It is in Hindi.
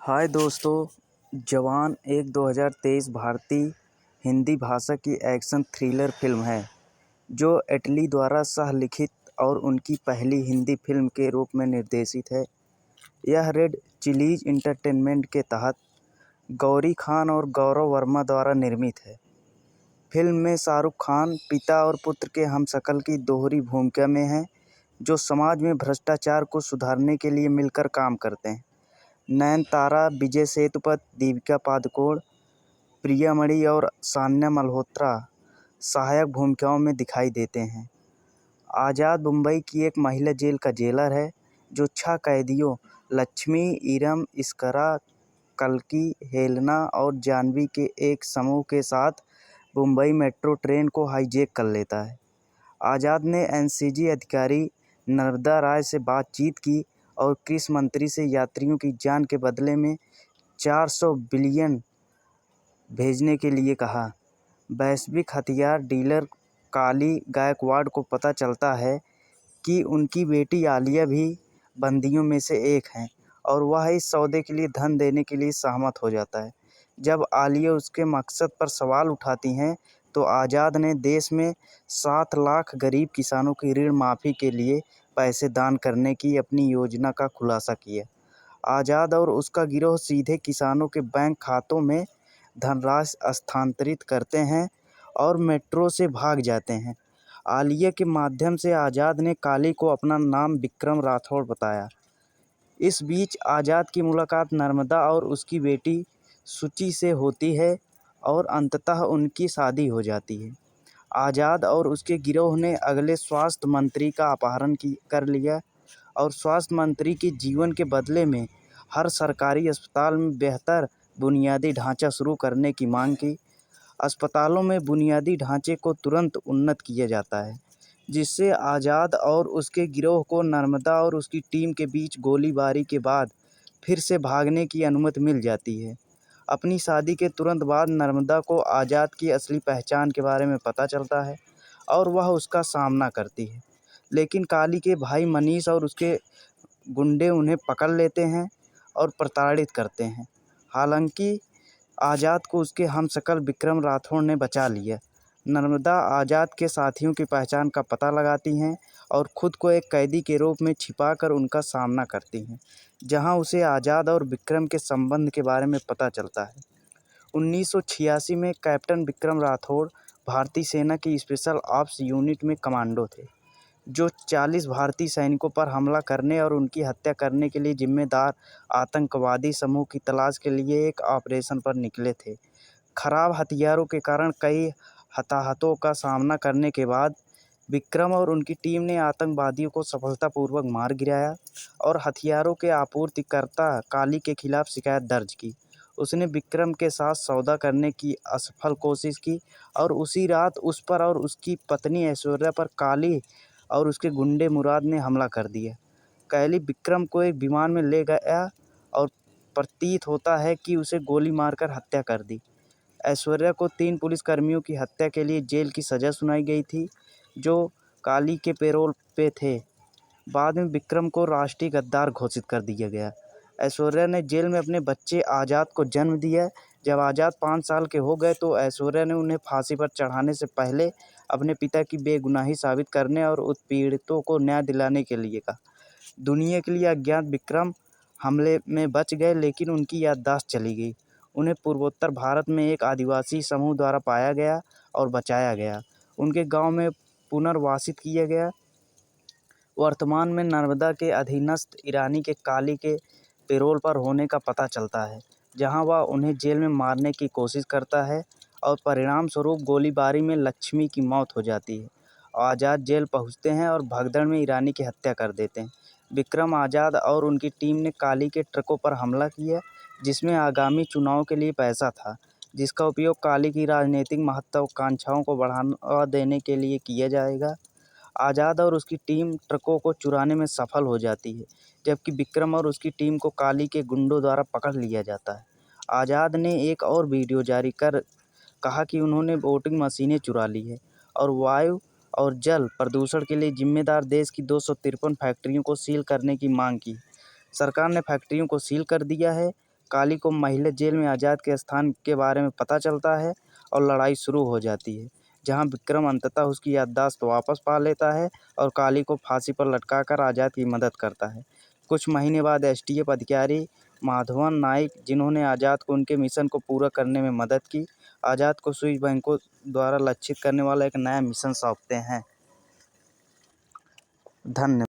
हाय दोस्तों, जवान एक 2023 भारतीय हिंदी भाषा की एक्शन थ्रिलर फिल्म है जो एटली द्वारा सह-लिखित और उनकी पहली हिंदी फिल्म के रूप में निर्देशित है। यह रेड चिलीज एंटरटेनमेंट के तहत गौरी खान और गौरव वर्मा द्वारा निर्मित है। फिल्म में शाहरुख खान पिता और पुत्र के हमशक्ल की दोहरी भूमिका में हैं, जो समाज में भ्रष्टाचार को सुधारने के लिए मिलकर काम करते हैं। नयनतारा, विजय सेतुपति, दीपिका पादुकोण, प्रियामणि और सान्या मल्होत्रा सहायक भूमिकाओं में दिखाई देते हैं। आज़ाद मुंबई की एक महिला जेल का जेलर है जो 6 कैदियों लक्ष्मी, इरम, इस्करा, कल्कि, हेलेना और जाह्नवी के एक समूह के साथ मुंबई मेट्रो ट्रेन को हाईजैक कर लेता है। आज़ाद ने एनसीजी अधिकारी नर्मदा राय से बातचीत की और कृषि मंत्री से यात्रियों की जान के बदले में 400 बिलियन भेजने के लिए कहा। वैश्विक हथियार डीलर काली गायकवाड़ को पता चलता है कि उनकी बेटी आलिया भी बंदियों में से एक है और वह इस सौदे के लिए धन देने के लिए सहमत हो जाता है। जब आलिया उसके मकसद पर सवाल उठाती हैं तो आज़ाद ने देश में 7 लाख गरीब किसानों की ऋण माफ़ी के लिए पैसे दान करने की अपनी योजना का खुलासा किया। आज़ाद और उसका गिरोह सीधे किसानों के बैंक खातों में धनराशि स्थानांतरित करते हैं और मेट्रो से भाग जाते हैं। आलिया के माध्यम से आज़ाद ने काली को अपना नाम विक्रम राठौड़ बताया। इस बीच आज़ाद की मुलाकात नर्मदा और उसकी बेटी सुची से होती है और अंततः उनकी शादी हो जाती है। आज़ाद और उसके गिरोह ने अगले स्वास्थ्य मंत्री का अपहरण कर लिया और स्वास्थ्य मंत्री के जीवन के बदले में हर सरकारी अस्पताल में बेहतर बुनियादी ढांचा शुरू करने की मांग की। अस्पतालों में बुनियादी ढांचे को तुरंत उन्नत किया जाता है, जिससे आज़ाद और उसके गिरोह को नर्मदा और उसकी टीम के बीच गोलीबारी के बाद फिर से भागने की अनुमति मिल जाती है। अपनी शादी के तुरंत बाद नर्मदा को आज़ाद की असली पहचान के बारे में पता चलता है और वह उसका सामना करती है, लेकिन काली के भाई मनीष और उसके गुंडे उन्हें पकड़ लेते हैं और प्रताड़ित करते हैं। हालांकि आज़ाद को उसके हमशक्ल विक्रम राठौड़ ने बचा लिया। नर्मदा आज़ाद के साथियों की पहचान का पता लगाती हैं और ख़ुद को एक कैदी के रूप में छिपाकर उनका सामना करती हैं, जहां उसे आज़ाद और विक्रम के संबंध के बारे में पता चलता है। 1986 में कैप्टन विक्रम राठौड़ भारतीय सेना की स्पेशल ऑप्स यूनिट में कमांडो थे, जो 40 भारतीय सैनिकों पर हमला करने और उनकी हत्या करने के लिए जिम्मेदार आतंकवादी समूह की तलाश के लिए एक ऑपरेशन पर निकले थे। खराब हथियारों के कारण कई हताहतों का सामना करने के बाद विक्रम और उनकी टीम ने आतंकवादियों को सफलतापूर्वक मार गिराया और हथियारों के आपूर्तिकर्ता काली के खिलाफ शिकायत दर्ज की। उसने विक्रम के साथ सौदा करने की असफल कोशिश की और उसी रात उस पर और उसकी पत्नी ऐश्वर्या पर काली और उसके गुंडे मुराद ने हमला कर दिया। काली विक्रम को एक विमान में ले गया और प्रतीत होता है कि उसे गोली मारकर हत्या कर दी। ऐश्वर्या को 3 पुलिसकर्मियों की हत्या के लिए जेल की सज़ा सुनाई गई थी, जो काली के पैरोल पे थे। बाद में विक्रम को राष्ट्रीय गद्दार घोषित कर दिया गया। ऐश्वर्या ने जेल में अपने बच्चे आज़ाद को जन्म दिया। जब आज़ाद 5 साल के हो गए तो ऐश्वर्या ने उन्हें फांसी पर चढ़ाने से पहले अपने पिता की बेगुनाही साबित करने और उत्पीड़ितों को न्याय दिलाने के लिए कहा। दुनिया के लिए अज्ञात विक्रम हमले में बच गए, लेकिन उनकी याददाश्त चली गई। उन्हें पूर्वोत्तर भारत में एक आदिवासी समूह द्वारा पाया गया और बचाया गया। उनके गांव में पुनर्वासित किया गया। वर्तमान में नर्मदा के अधीनस्थ ईरानी के काली के पैरोल पर होने का पता चलता है, जहां वह उन्हें जेल में मारने की कोशिश करता है और परिणाम स्वरूप गोलीबारी में लक्ष्मी की मौत हो जाती है। आज़ाद जेल पहुंचते हैं और भगदड़ में ईरानी की हत्या कर देते हैं। विक्रम, आज़ाद और उनकी टीम ने काली के ट्रकों पर हमला किया, जिसमें आगामी चुनाव के लिए पैसा था, जिसका उपयोग काली की राजनीतिक महत्वाकांक्षाओं को बढ़ावा देने के लिए किया जाएगा। आज़ाद और उसकी टीम ट्रकों को चुराने में सफल हो जाती है, जबकि विक्रम और उसकी टीम को काली के गुंडों द्वारा पकड़ लिया जाता है। आज़ाद ने एक और वीडियो जारी कर कहा कि उन्होंने वोटिंग मशीनें चुरा ली है और वायु और जल प्रदूषण के लिए जिम्मेदार देश की 253 फैक्ट्रियों को सील करने की मांग की। सरकार ने फैक्ट्रियों को सील कर दिया है। काली को महिला जेल में आज़ाद के स्थान के बारे में पता चलता है और लड़ाई शुरू हो जाती है, जहां विक्रम अंततः उसकी याददाश्त वापस पा लेता है और काली को फांसी पर लटकाकर आज़ाद की मदद करता है। कुछ महीने बाद एसटीएफ अधिकारी माधवन नाइक, जिन्होंने आज़ाद को उनके मिशन को पूरा करने में मदद की, आज़ाद को स्विस बैंकों द्वारा लक्षित करने वाला एक नया मिशन सौंपते हैं। धन्यवाद।